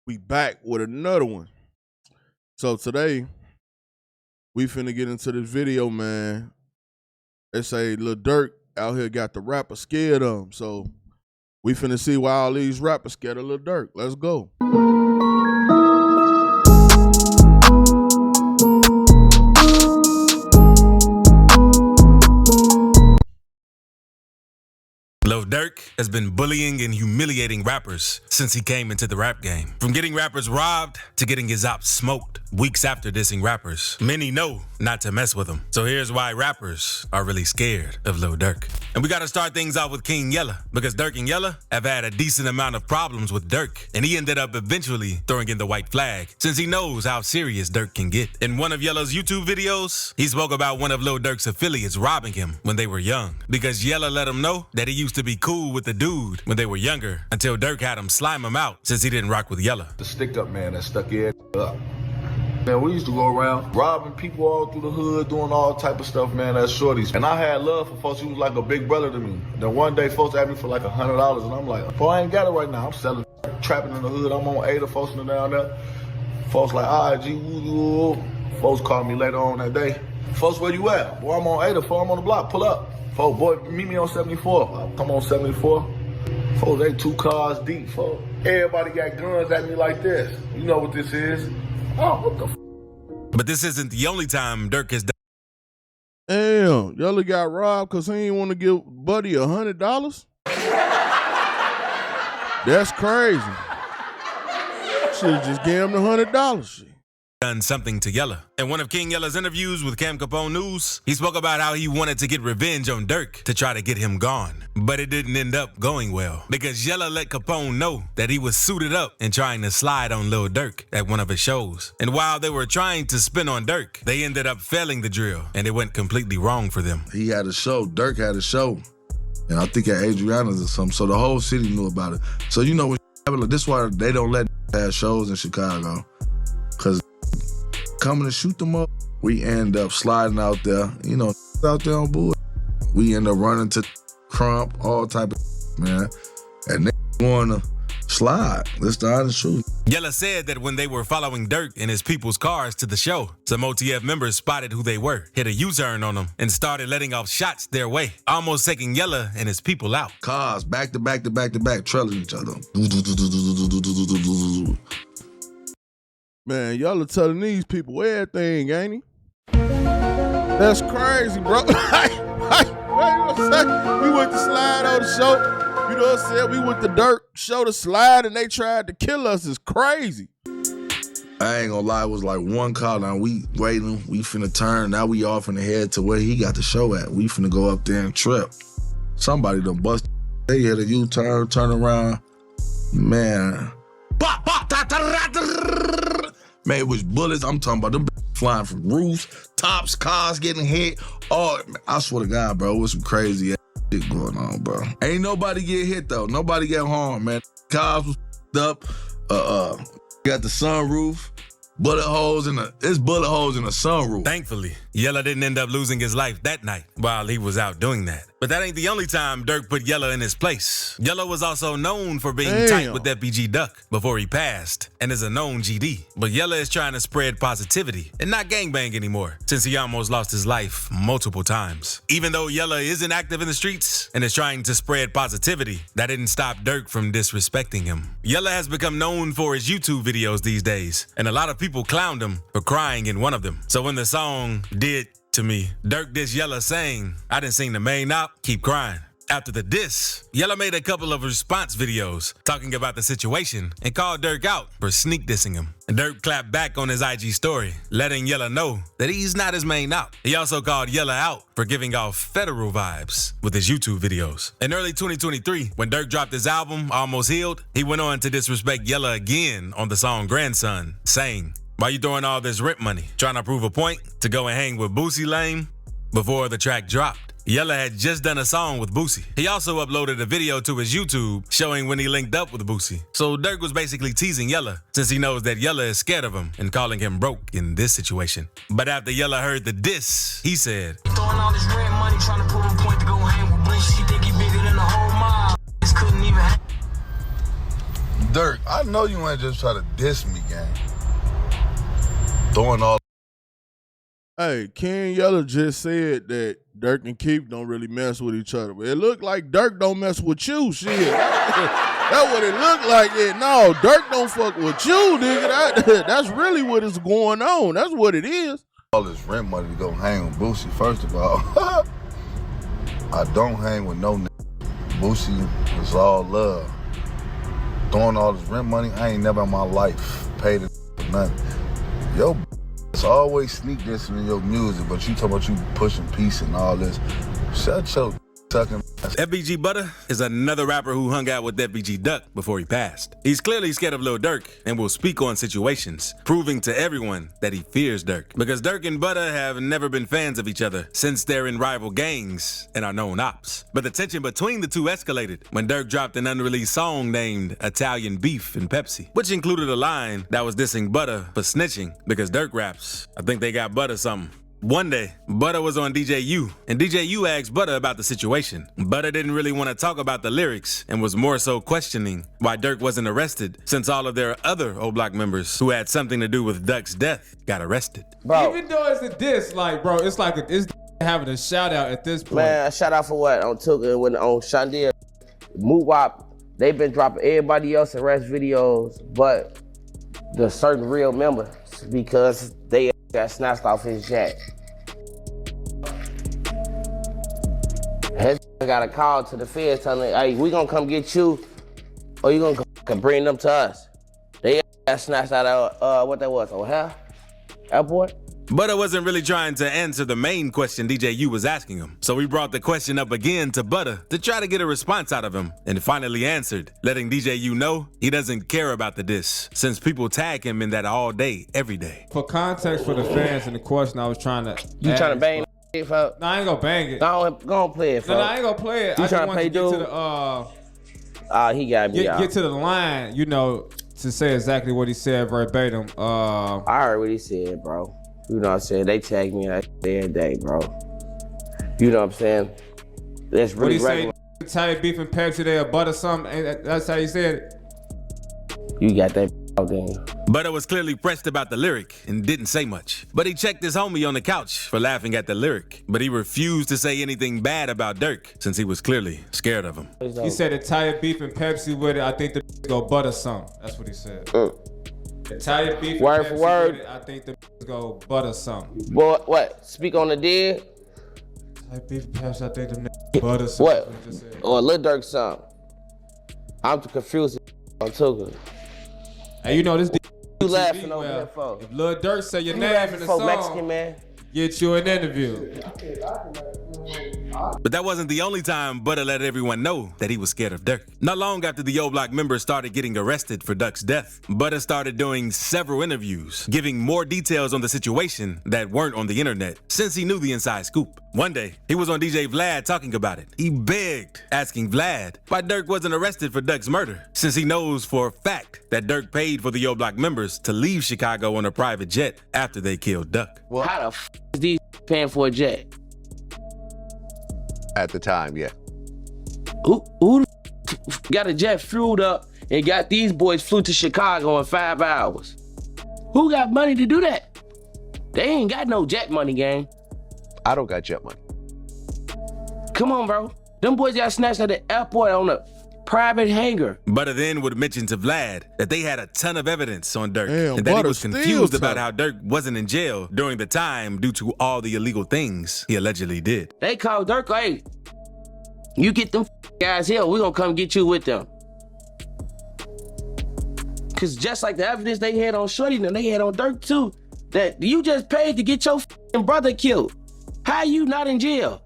We back with another one. So today, we finna get into this video, man. They say Lil Durk out here got the rapper scared of him. So we finna see why all these rappers scared of Lil Durk. Let's go. Lil Durk has been bullying and humiliating rappers since he came into the rap game. From getting rappers robbed to getting his ops smoked weeks after dissing rappers. Many know not to mess with him. So here's why rappers are really scared of Lil Durk. And we gotta start things off with King Yella, because Durk and Yella have had a decent amount of problems with Durk, and he ended up eventually throwing in the white flag since he knows how serious Durk can get. In one of Yella's YouTube videos, he spoke about one of Lil Durk's affiliates robbing him when they were young, because Yella let him know that he used to be cool with the dude when they were younger until Durk had him slime him out since he didn't rock with Yella. The stick up man that stuck his up. Man, we used to go around robbing people all through the hood, doing all type of stuff, man, as shorties. And I had love for folks. He was like a big brother to me. Then one day folks asked me for like $100 and I'm like, I ain't got it right now. I'm selling, trapping in the hood. I'm on Ada, folks down there. Folks like, OMG, woo. Folks called me later on that day. Folks, where you at? Boy, I'm on Ada, folks, I'm on the block, pull up. Folks, boy, meet me on 74. I come on 74. Folks, they 2 cars deep, folks. Everybody got guns at me like this. You know what this is. Oh, what the f? But this isn't the only time Durk has done. Damn, Yella got robbed because he ain't want to give Buddy $100? That's crazy. Should've just gave him the $100 shit. Done something to Yella. In one of King Yella's interviews with Cam Capone News, he spoke about how he wanted to get revenge on Durk to try to get him gone. But it didn't end up going well because Yella let Capone know that he was suited up and trying to slide on Lil Durk at one of his shows. And while they were trying to spin on Durk, they ended up failing the drill and it went completely wrong for them. He had a show, Durk had a show, and I think at Adriana's or something, so the whole city knew about it. So you know, this is why they don't let have shows in Chicago, because coming to shoot them up, we end up sliding out there, you know, out there on board. We end up running to Crump, all type of man, and they want to slide. That's the honest truth. Yella said that when they were following Durk and his people's cars to the show, some OTF members spotted who they were, hit a U-turn on them, and started letting off shots their way, almost taking Yella and his people out. Cars back to back to back to back, trailing each other. Man, y'all are telling these people everything, ain't he? That's crazy, bro. Wait a second. We went to slide on the show. You know what I'm saying? We went to Durk show to slide and they tried to kill us. It's crazy. I ain't gonna lie, it was like one call. Now we waiting, we finna turn. Now we off in the head to where he got the show at. We finna go up there and trip. Somebody done bust. They hit a U-turn, turn around. Man. Man, it was bullets. I'm talking about them flying from roofs, tops, cars getting hit. Oh, I swear to God, bro, it was some crazy ass shit going on, bro. Ain't nobody get hit though. Nobody get harmed, man. Cars was up. Got the sunroof. Bullet holes in the sunroof. Thankfully, Yella didn't end up losing his life that night while he was out doing that. But that ain't the only time Durk put Yella in his place. Yella was also known for being tight with FBG Duck before he passed and is a known GD. But Yella is trying to spread positivity and not gangbang anymore since he almost lost his life multiple times. Even though Yella isn't active in the streets and is trying to spread positivity, that didn't stop Durk from disrespecting him. Yella has become known for his YouTube videos these days, and a lot of people clowned him for crying in one of them. So when the song Did to Me, Durk dissed Yella saying, "I done seen the main op keep crying." After the diss, Yella made a couple of response videos talking about the situation and called Durk out for sneak dissing him. And Durk clapped back on his IG story, letting Yella know that he's not his main op. He also called Yella out for giving off federal vibes with his YouTube videos. In early 2023, when Durk dropped his album, Almost Healed, he went on to disrespect Yella again on the song Grandson, saying, "Why you throwing all this rent money? Trying to prove a point to go and hang with Boosie lame?" Before the track dropped, Yella had just done a song with Boosie. He also uploaded a video to his YouTube showing when he linked up with Boosie. So Durk was basically teasing Yella since he knows that Yella is scared of him and calling him broke in this situation. But after Yella heard the diss, he said, "Throwing all this rent money, trying to prove a point to go hang with Boosie. He think he bigger than the whole mob. This couldn't even happen." Durk, I know you ain't just try to diss me, gang. Throwing all. Hey, Ken Yeller just said that Durk and Keith don't really mess with each other. But it looked like Durk don't mess with you, shit. That's what it looked like. No, Durk don't fuck with you, nigga. That's really what is going on. That's what it is. All this rent money to go hang with Boosie, first of all. I don't hang with no nigga. Boosie was all love. Throwing all this rent money, I ain't never in my life paid it for nothing. Yo, it's always sneak dissing in your music, but you talking about you pushing peace and all this. Shut your sucking ass. FBG Butter is another rapper who hung out with FBG Duck before he passed. He's clearly scared of Lil Durk and will speak on situations, proving to everyone that he fears Durk. Because Durk and Butter have never been fans of each other since they're in rival gangs and are known ops. But the tension between the two escalated when Durk dropped an unreleased song named Italian Beef and Pepsi, which included a line that was dissing Butter for snitching because Durk raps, I think they got Butter something. One day, Butter was on DJ U, and DJ U asked Butter about the situation. Butter didn't really want to talk about the lyrics and was more so questioning why Durk wasn't arrested since all of their other O Block members who had something to do with Duck's death got arrested. Bro. Even though it's a diss, like, bro, it's like it's having a shout out at this point. Man, a shout out for what? On Tuka, when on Shandia, Moowop, they've been dropping everybody else arrest videos, but the certain real members because they got snatched off his jack. His got a call to the feds telling them, hey, we gonna come get you, or you gonna come bring them to us. They got snatched out of, what that was, O'Hare Airport? Butter wasn't really trying to answer the main question DJ U was asking him, so we brought the question up again to Butter to try to get a response out of him, and finally answered, letting DJ U know he doesn't care about the diss, since people tag him in that all day, every day. For context for the fans and the question I was trying to You trying to bang that shit, folks? No, I ain't gonna bang it. Go on play it, folks. No, I ain't gonna play it. You I just tryna want play to get to dude? the He got me out. get to the line, you know, to say exactly what he said verbatim. I heard what he said, bro. You know what I'm saying? They tag me every day, bro. You know what I'm saying? That's What really he regular. say? Italian Beef and Pepsi, they a butter something. That's how he said it. You got that out there. Butter was clearly pressed about the lyric and didn't say much. But he checked his homie on the couch for laughing at the lyric. But he refused to say anything bad about Durk since he was clearly scared of him. He said Italian Beef and Pepsi with it. I think the go butter something. That's what he said. Italian Beef Word and for Pepsi word. with it. I think the go butter something. Boy, what? Speak on the dead? Italian Beef and Pepsi, I think the butter something. What? That's he just said. Or Lil Durk song? I'm confused on Tuka. Hey, you know this. You laughing over there, folks? If Lil Durk say your You name laughing in the for song, Mexican man? get you an interview. But that wasn't the only time Butter let everyone know that he was scared of Durk. Not long after the O Block members started getting arrested for Duck's death, Butter started doing several interviews, giving more details on the situation that weren't on the internet, since he knew the inside scoop. One day, he was on DJ Vlad talking about it. He begged, asking Vlad why Durk wasn't arrested for Duck's murder, since he knows for a fact that Durk paid for the O Block members to leave Chicago on a private jet after they killed Duck. How the f is these paying for a jet? At the time, yeah. Who got a jet fueled up and got these boys flew to Chicago in 5 hours? Who got money to do that? They ain't got no jet money, gang. I don't got jet money. Come on, bro. Them boys got snatched at the airport on a private hangar. Butter then would mention to Vlad that they had a ton of evidence on Durk, Damn, and that he Butter was still confused about tough. how Durk wasn't in jail during the time due to all the illegal things he allegedly did. They called Durk, hey, you get them guys here, we gonna come get you with them. Cause just like the evidence they had on Shorty and they had on Durk too, that you just paid to get your brother killed. How you not in jail?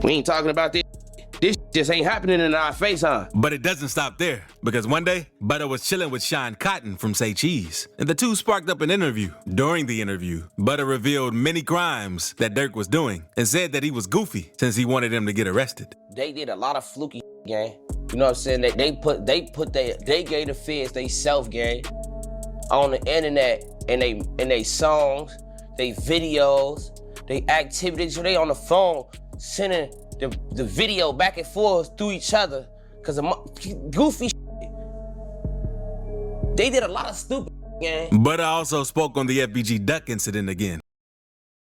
We ain't talking about this. This just ain't happening in our face, huh? But it doesn't stop there, because one day, Butter was chilling with Sean Cotton from Say Cheese, and the two sparked up an interview. During the interview, Butter revealed many crimes that Durk was doing and said that he was goofy since he wanted him to get arrested. They did a lot of fluky gang. You know what I'm saying? They gave the feds they self gang on the internet and they songs, they videos, they activities. So they on the phone sending the video back and forth through each other because of goofy shit. They did a lot of stupid gang. But I also spoke on the FBG Duck incident again.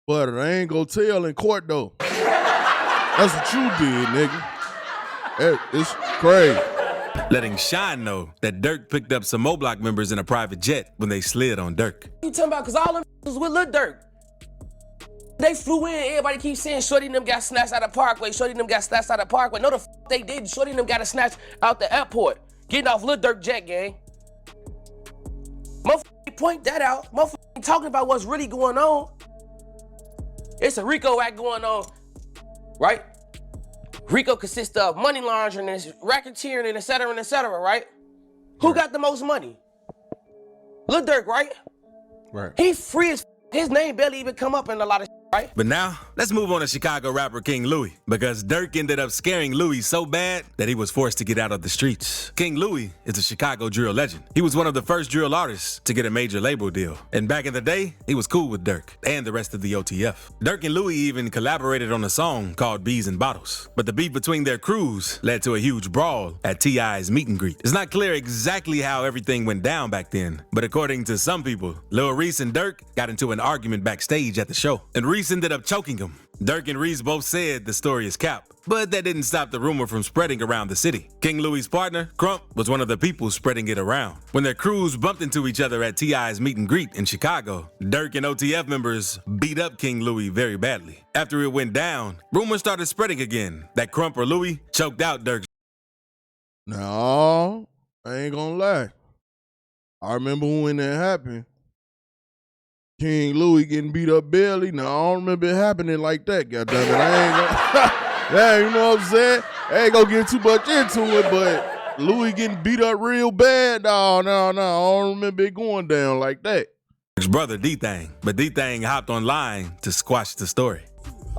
But I ain't gonna tell in court though. That's what you did, nigga. It's crazy. Letting Shine know that Durk picked up some Mo-Block members in a private jet when they slid on Durk. You talking about, cause all them was with Lil Durk. They flew in, everybody keeps saying Shorty and them got snatched out of Parkway, Shorty and them got snatched out of Parkway. No, the f they did. Shorty and them got snatched out the airport, getting off Lil Durk jet, gang. Motherfucker, point that out. Motherfucker, talking about what's really going on. It's a RICO act going on, right? RICO consists of money laundering and racketeering and et cetera, right? Who got the most money? Lil Durk, right? Right. He free as his name barely even come up in a lot of right? But now, let's move on to Chicago rapper King Louie, because Durk ended up scaring Louie so bad that he was forced to get out of the streets. King Louie is a Chicago drill legend. He was one of the first drill artists to get a major label deal. And back in the day, he was cool with Durk and the rest of the OTF. Durk and Louie even collaborated on a song called Bees and Bottles. But the beef between their crews led to a huge brawl at T.I.'s meet and greet. It's not clear exactly how everything went down back then, but according to some people, Lil Reese and Durk got into an argument backstage at the show, and Reese ended up choking him. Durk and Reese both said the story is cap, but that didn't stop the rumor from spreading around the city. King Louie's partner, Crump, was one of the people spreading it around. When their crews bumped into each other at T.I.'s meet and greet in Chicago, Durk and OTF members beat up King Louie very badly. After it went down, rumors started spreading again that Crump or Louie choked out Durk. No, I ain't gonna lie. I remember when that happened. King Louie getting beat up barely. No, I don't remember it happening like that, goddammit. I ain't gonna, yeah, you know what I'm saying? I ain't gonna get too much into it, but Louie getting beat up real bad, no, I don't remember it going down like that. His brother D-Thang, but D-Thang hopped online to squash the story.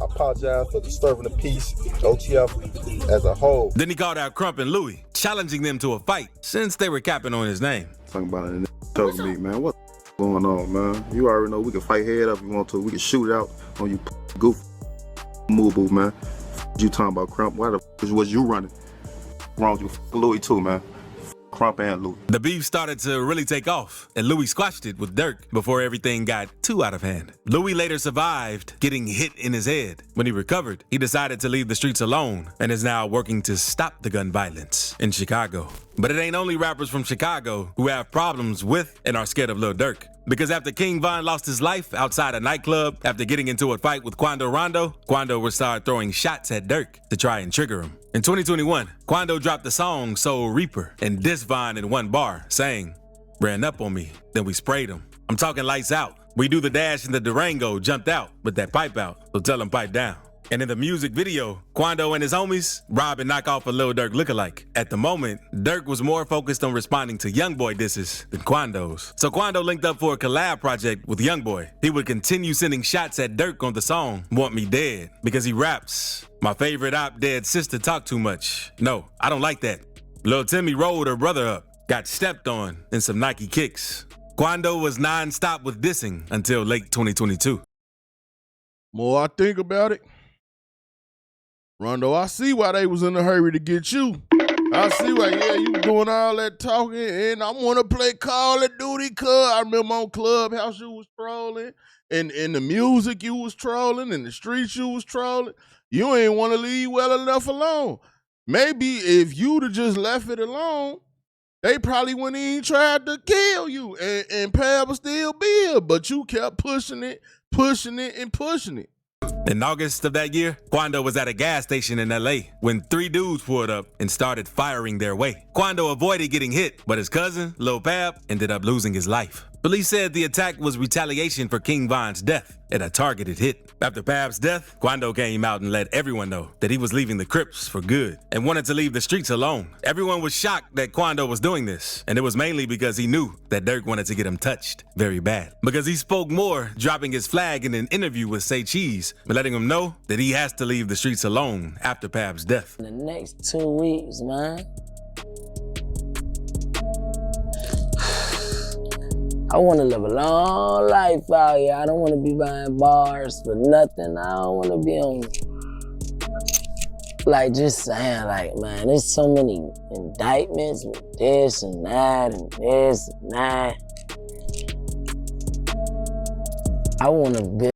I apologize for disturbing the peace, OTF as a whole. Then he called out Crump and Louie, challenging them to a fight since they were capping on his name. Talking about it, talking me, man. What going on, man? You already know we can fight head up if you want to. We can shoot it out on you goof moo-boo, man. You talking about Crump? Why the f was you running? Wrong with you, Louie too, man. Crump and Louie. The beef started to really take off, and Louie squashed it with Durk before everything got too out of hand. Louie later survived getting hit in his head. When he recovered, he decided to leave the streets alone and is now working to stop the gun violence in Chicago. But it ain't only rappers from Chicago who have problems with and are scared of Lil Durk. Because after King Von lost his life outside a nightclub after getting into a fight with Quando Rondo, Quando would start throwing shots at Durk to try and trigger him. In 2021, Quando dropped the song Soul Reaper and dissed Von in one bar, saying, "Ran up on me, then we sprayed him. I'm talking lights out. We do the dash and the Durango jumped out with that pipe out, so tell him pipe down." And in the music video, Quando and his homies rob and knock off a Lil Durk lookalike. At the moment, Durk was more focused on responding to Youngboy disses than Quando's. So Quando linked up for a collab project with Youngboy. He would continue sending shots at Durk on the song Want Me Dead because he raps, "My favorite op dead sister talk too much. No, I don't like that." Lil Timmy rolled her brother up, got stepped on in some Nike kicks. Quando was non-stop with dissing until late 2022. More I think about it, Rondo, I see why they was in a hurry to get you. I see why, yeah, you doing all that talking, and I want to play Call of Duty, cuz I remember on Clubhouse you was trolling, and in the music you was trolling, in the streets you was trolling. You ain't want to leave well enough alone. Maybe if you'd have just left it alone, they probably wouldn't even tried to kill you, and Pab would still be here, but you kept pushing it, and pushing it. In August of that year, Quando was at a gas station in LA when 3 dudes pulled up and started firing their way. Quando avoided getting hit, but his cousin, Lil Pab, ended up losing his life. Police said the attack was retaliation for King Von's death and a targeted hit. After Pab's death, Quando came out and let everyone know that he was leaving the Crips for good and wanted to leave the streets alone. Everyone was shocked that Quando was doing this, and it was mainly because he knew that Durk wanted to get him touched very bad. Because he spoke more, dropping his flag in an interview with Say Cheese, but letting him know that he has to leave the streets alone after Pab's death. In the next 2 weeks, man, I want to live a long life out here. I don't want to be buying bars for nothing. I don't want to be on Like, just saying, like, man, there's so many indictments with this and that and this and that. I want to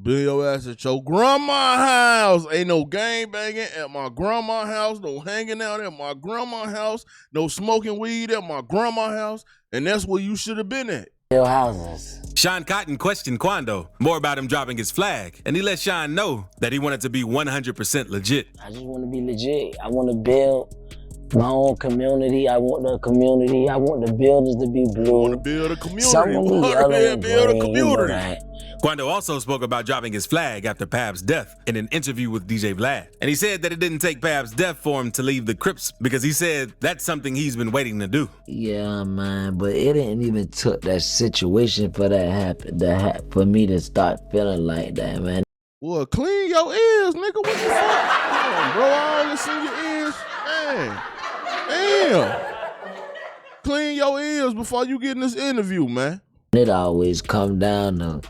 build your ass at your grandma's house. Ain't no gang banging at my grandma's house. No hanging out at my grandma's house. No smoking weed at my grandma's house. And that's where you should have been at. houses. Sean Cotton questioned Quando more about him dropping his flag, and he let Sean know that he wanted to be 100% legit. I just want to be legit. I want to build my own community. I want the community. I want the buildings to be blue. I want to build a community. Some of me yellow and build green, a community. Right? Quando also spoke about dropping his flag after Pab's death in an interview with DJ Vlad. And he said that it didn't take Pab's death for him to leave the Crips because he said that's something he's been waiting to do. Yeah, man, but it didn't even took that situation for that for me to start feeling like that, man. Well, clean your ears, nigga. What the fuck? Come on, bro. All this in your ears. Man. Damn. Clean your ears before you get in this interview, man. It always come down to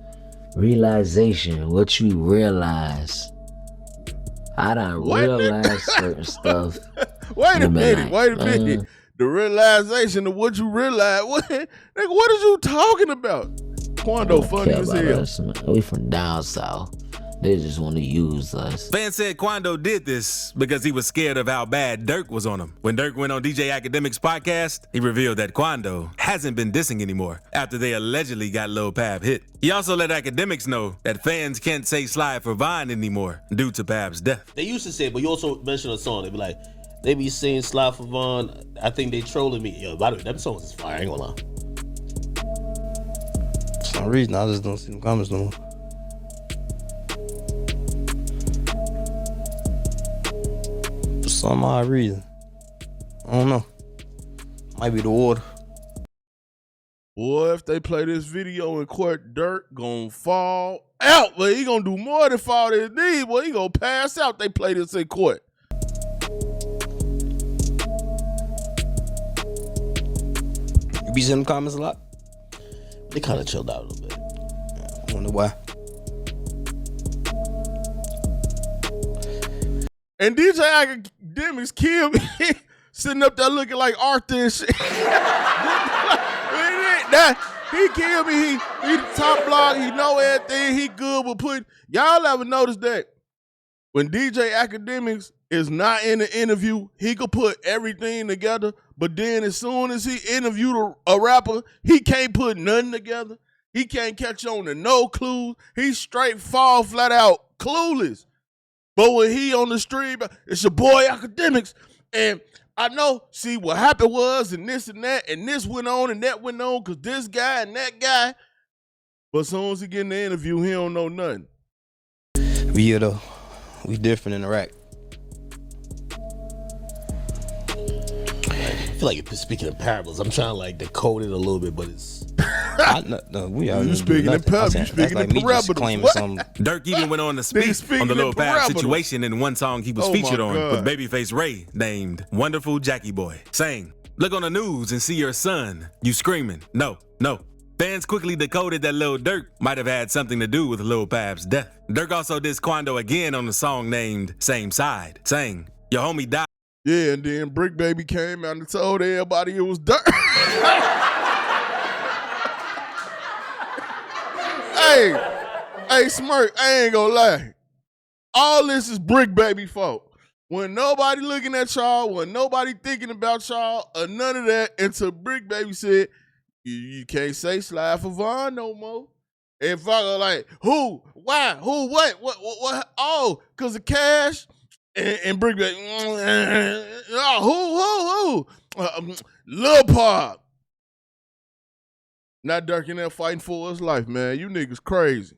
realization, what you realize. I done realized certain stuff. Wait a minute. The realization of what you realize. Nigga, what is you talking about? Quando funny as hell. Us, we from down south. They just want to use us. Fans said Quando did this because he was scared of how bad Durk was on him. When Durk went on DJ Academic's podcast, he revealed that Quando hasn't been dissing anymore after they allegedly got Lil Pab hit. He also let Academics know that fans can't say Slide for Vine anymore due to Pab's death. They used to say it, but you also mentioned a song. They be like, they be saying Slide for Vine. I think they trolling me. Yo, by the way, them songs is fire. I ain't gonna lie. For some reason, I just don't see them comments no more. For some odd reason. I don't know. Might be the water. Boy, if they play this video in court, Durk gonna fall out. But he gonna do more than fall to his knees. Boy, he gonna pass out. They play this in court. You be seeing them comments a lot? They kind of chilled out a little bit. I wonder why. And DJ Academics killed me sitting up there looking like Arthur and shit. He killed me. He the top blog. He know everything. He good with putting. Y'all ever notice that when DJ Academics is not in the interview, he could put everything together. But then as soon as he interviewed a rapper, he can't put nothing together. He can't catch on to no clues. He straight fall flat out clueless. But when he on the stream, it's your boy Academics. And I know, see, what happened was, and this went on, and that went on, because this guy and that guy. But as soon as he get in the interview, he don't know nothing. Yeah, though. We different in Iraq. I feel like you're speaking in parables. I'm trying to like decode it a little bit, but it's. We are. You speaking in parables? You speaking in parables? Durk even went on to speak on the Lil Pab situation in one song he was featured on with Babyface Ray named "Wonderful Jackie Boy," saying, "Look on the news and see your son. You screaming? No, no." Fans quickly decoded that Lil Durk might have had something to do with Lil Pab's death. Durk also dissed Quando again on the song named "Same Side," saying, "Your homie died." Yeah, and then Brick Baby came out and told everybody it was Durk. Hey, Smirk, I ain't gonna lie. All this is Brick Baby fault. When nobody looking at y'all, when nobody thinking about y'all, or none of that, until Brick Baby said, you can't say Slide for Vaughn no more. And fuck like, who? Why? Who? What? Oh, because of Cash? And Brick Baby, who? Lil Pop. Not Durk in there fighting for his life, man. You niggas crazy.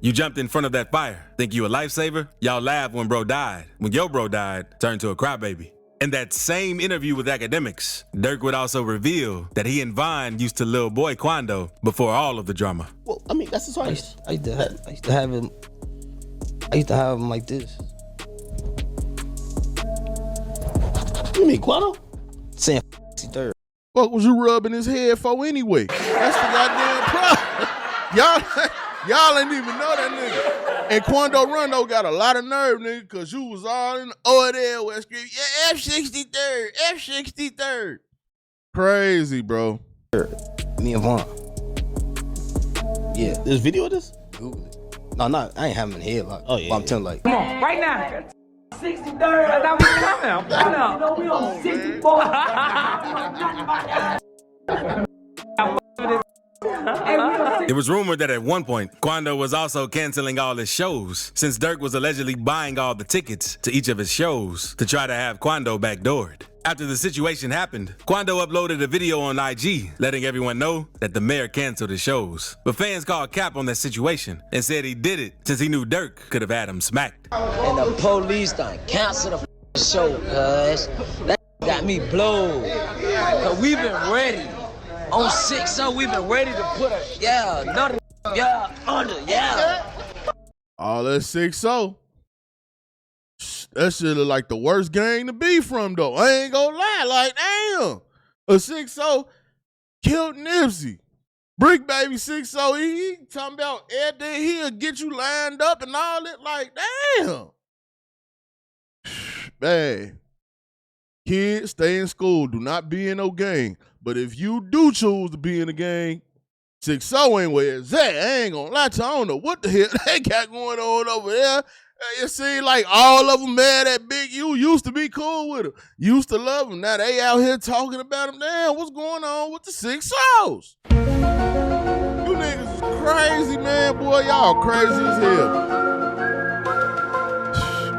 You jumped in front of that fire. Think you a lifesaver? Y'all laughed when bro died. When your bro died, turned to a crybaby. In that same interview with Academics, Durk would also reveal that he and Vine used to Lil Boy Quando before all of the drama. Well, I mean, that's his artist. I used to have him like this. You mean Quando? Saying third. What was you rubbing his head for anyway? That's the goddamn problem. Y'all ain't even know that nigga. And Quando Rondo got a lot of nerve, nigga, because you was all in the ODL West Street. Yeah, F-63rd, F-63rd. Crazy, bro. Me and Vaughn. Yeah. There's video of this? Google it. No, I ain't having a head like. Oh, yeah. But I'm telling like. Come on, right now. 63rd. That's how we coming. What up? You know we on 64. It was rumored that at one point, Quando was also canceling all his shows, since Durk was allegedly buying all the tickets to each of his shows to try to have Quando backdoored. After the situation happened, Quando uploaded a video on IG letting everyone know that the mayor canceled his shows. But fans called cap on that situation and said he did it since he knew Durk could have had him smacked. And the police done canceled the show, cuz. That got me blowed. Cause we been ready. On 6-0, we been ready to put another, under, All that 6-0. That shit look like the worst gang to be from, though. I ain't gonna lie, like, damn. A 6-0 killed Nipsey. Brick Baby 6-0, he talking about everything, he'll get you lined up and all that, like, damn. Man. Kids, stay in school. Do not be in no gang. But if you do choose to be in a gang, 6-0 ain't where it's at. I ain't gonna lie to you. I don't know what the hell they got going on over there. It seems like all of them mad at Big U. Used to be cool with him. Used to love him. Now they out here talking about him. Damn, what's going on with the 6-0s? You niggas is crazy, man. Boy, y'all crazy as hell.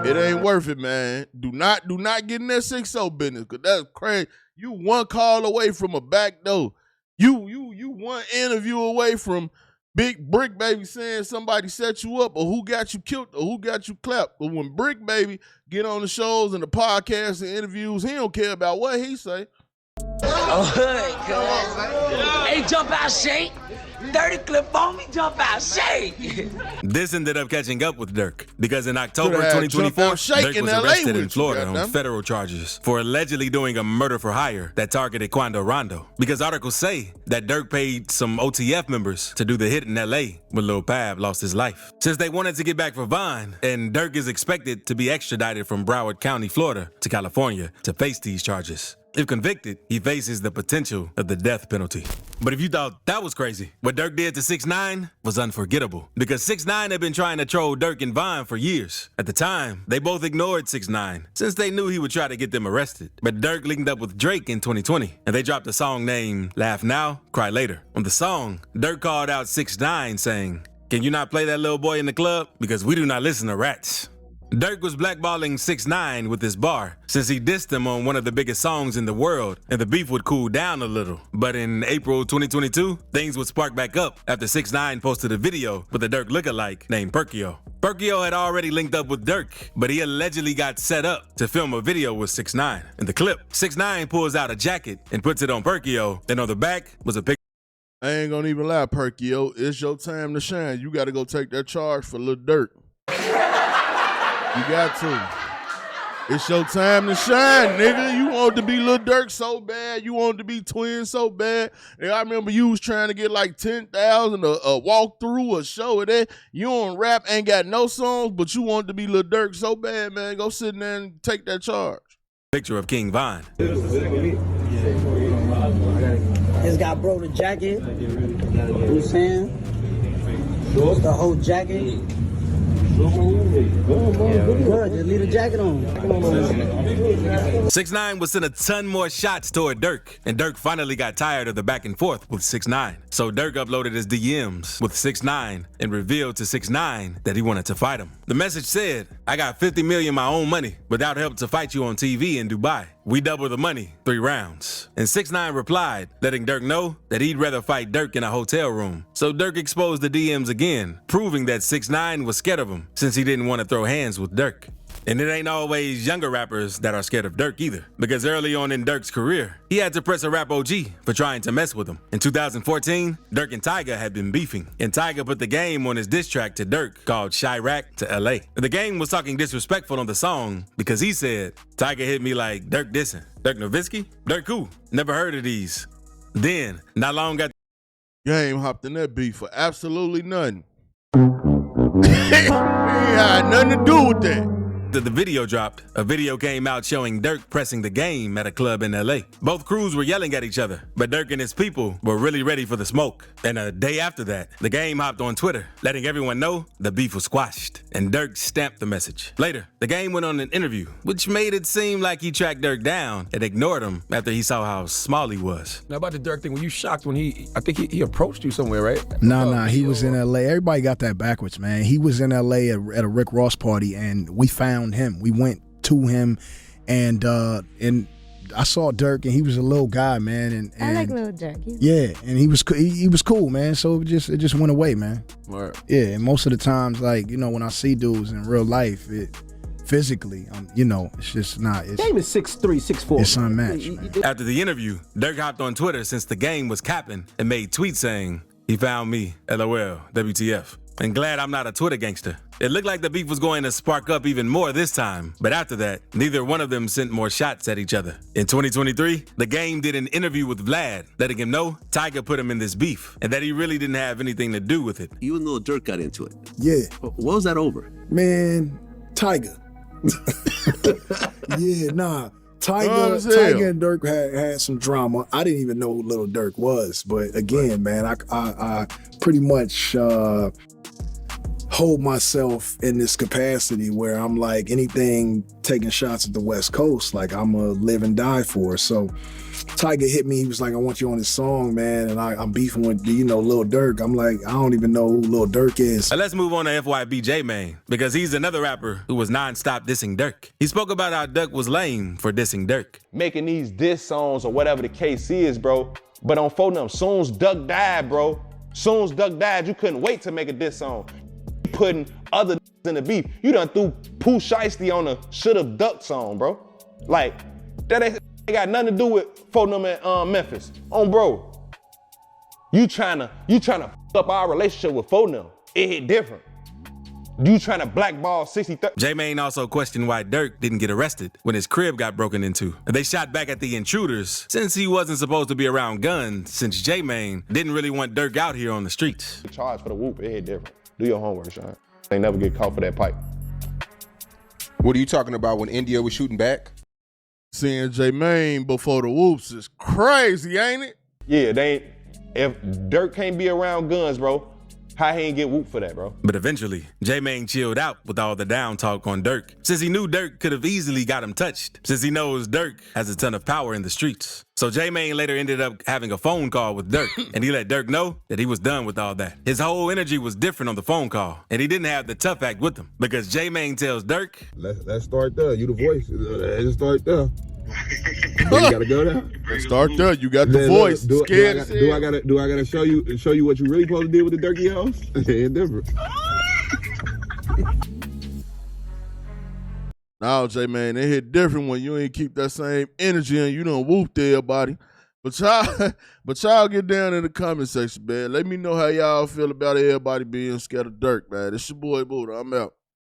It ain't worth it, man. Do not get in that 6-0 business, because that's crazy. You one call away from a back door. You one interview away from Big Brick Baby saying somebody set you up or who got you killed or who got you clapped. But when Brick Baby get on the shows and the podcasts and interviews, he don't care about what he say. Oh, hood, cuz. Hey, jump out, shake. 30 clip on me, jump out, shake. This ended up catching up with Durk because in October 2024, Durk was arrested in Florida on federal charges for allegedly doing a murder for hire that targeted Quando Rondo. Because articles say that Durk paid some OTF members to do the hit in LA when Lil Pav lost his life. Since they wanted to get back for Vaughn, and Durk is expected to be extradited from Broward County, Florida to California to face these charges. If convicted, he faces the potential of the death penalty. But if you thought that was crazy, what Durk did to 6ix9ine was unforgettable. Because 6ix9ine had been trying to troll Durk and Vaughn for years. At the time, they both ignored 6ix9ine since they knew he would try to get them arrested. But Durk linked up with Drake in 2020, and they dropped a song named Laugh Now, Cry Later. On the song, Durk called out 6ix9ine saying, "Can you not play that little boy in the club? Because we do not listen to rats." Durk was blackballing 6ix9ine with this bar since he dissed him on one of the biggest songs in the world, and the beef would cool down a little. But in April 2022, things would spark back up after 6ix9ine posted a video with a Durk lookalike named Perkio. Perkio had already linked up with Durk, but he allegedly got set up to film a video with 6ix9ine. In the clip, 6ix9ine pulls out a jacket and puts it on Perkio, and on the back was a picture. I ain't gonna even lie, Perkio. It's your time to shine. You gotta go take that charge for Lil Durk. You got to. It's your time to shine, nigga. You want to be Lil Durk so bad. You want to be Twin so bad. And I remember you was trying to get like 10,000 a walk through a show of that. You don't rap, ain't got no songs, but you want to be Lil Durk so bad, man. Go sit in there and take that charge. Picture of King Von. It's got bro the jacket. You know what I'm saying? The whole jacket. Good, just leave the jacket on. 6ix9ine was sent a ton more shots toward Durk, and Durk finally got tired of the back and forth with 6ix9ine. So Durk uploaded his DMs with 6ix9ine and revealed to 6ix9ine that he wanted to fight him. The message said, "I got 50 million my own money without help to fight you on TV in Dubai. We double the money, 3 rounds. And 6ix9ine replied, letting Durk know that he'd rather fight Durk in a hotel room. So Durk exposed the DMs again, proving that 6ix9ine was scared of him since he didn't want to throw hands with Durk. And it ain't always younger rappers that are scared of Durk either, because early on in Durk's career, he had to press a rap OG for trying to mess with him. In 2014, Durk and Tyga had been beefing, and Tyga put the Game on his diss track to Durk called Chirac to LA. The Game was talking disrespectful on the song because he said, "Tyga hit me like Durk dissing. Dirk Nowitzki? Durk who? Never heard of these." Then, not long after, Game hopped in that beef for absolutely nothing. He had nothing to do with that. The video dropped, a video came out showing Durk pressing the game at a club in LA. Both crews were yelling at each other, but Durk and his people were really ready for the smoke. And a day after that, the game hopped on Twitter, letting everyone know the beef was squashed, and Durk stamped the message. Later, the game went on an interview, which made it seem like he tracked Durk down and ignored him after he saw how small he was. Now about the Durk thing, were you shocked when I think he approached you somewhere, right? Nah, he was in LA. Everybody got that backwards, man. He was in LA at a Rick Ross party, and we found him. We went to him, and I saw Durk, and he was a little guy, man. And I like Lil Durk. And he was cool, man. So it just went away, man. Word. Yeah, and most of the times, like, you know, when I see dudes in real life, physically, you know, it's just not. Game is 6'3", 6'4". It's unmatched, man. After the interview, Durk hopped on Twitter since the game was capping and made tweets saying, "He found me, LOL, WTF. And glad I'm not a Twitter gangster." It looked like the beef was going to spark up even more this time, but after that, neither one of them sent more shots at each other. In 2023, the game did an interview with Vlad, letting him know Tyga put him in this beef, and that he really didn't have anything to do with it. You and Lil Durk got into it. Yeah. What was that over? Man, Tyga. Yeah, nah. Tyga and Durk had some drama. I didn't even know who Lil Durk was, but again, man, I pretty much hold myself in this capacity where I'm like, anything taking shots at the West Coast, like I'm a live and die for. So Tyga hit me. He was like, "I want you on this song, man." And I'm beefing with, you know, Lil Durk. I'm like, I don't even know who Lil Durk is. Let's move on to FYB J-Mane, because he's another rapper who was nonstop dissing Durk. He spoke about how Durk was lame for dissing Durk. Making these diss songs or whatever the case is, bro. But on phone them, soon as Duck died, bro. Soon as Duck died, you couldn't wait to make a diss song. Putting other in the beef. You done threw Pooh Shiesty on a Should've Duck song, bro. Like, that ain't got nothing to do with phone them at Memphis. Bro. You tryna f up our relationship with phone them. It hit different. You trying to blackball 63. J-Mane also questioned why Durk didn't get arrested when his crib got broken into. They shot back at the intruders since he wasn't supposed to be around guns, since J-Mane didn't really want Durk out here on the streets. Charge for the whoop, it hit different. Do your homework, Sean. They never get caught for that pipe. What are you talking about when India was shooting back? Seeing J-Mane before the whoops is crazy, ain't it? Yeah, if Durk can't be around guns, bro, how he ain't get whooped for that, bro? But eventually, J-Mane chilled out with all the down talk on Durk, since he knew Durk could have easily got him touched, since he knows Durk has a ton of power in the streets. So J-Mane later ended up having a phone call with Durk, and he let Durk know that he was done with all that. His whole energy was different on the phone call, and he didn't have the tough act with him, because J-Mane tells Durk, Let's start there. You the voice. Let's start there. You gotta go there. Let's start there. You got the voice. Do I gotta show you what you really supposed to do with the Durky house? It's different. Now, J-Mane, it hit different when you ain't keep that same energy and you don't whoop to everybody. But y'all get down in the comment section, man. Let me know how y'all feel about everybody being scared of Durk, man. It's your boy Buddha. I'm out.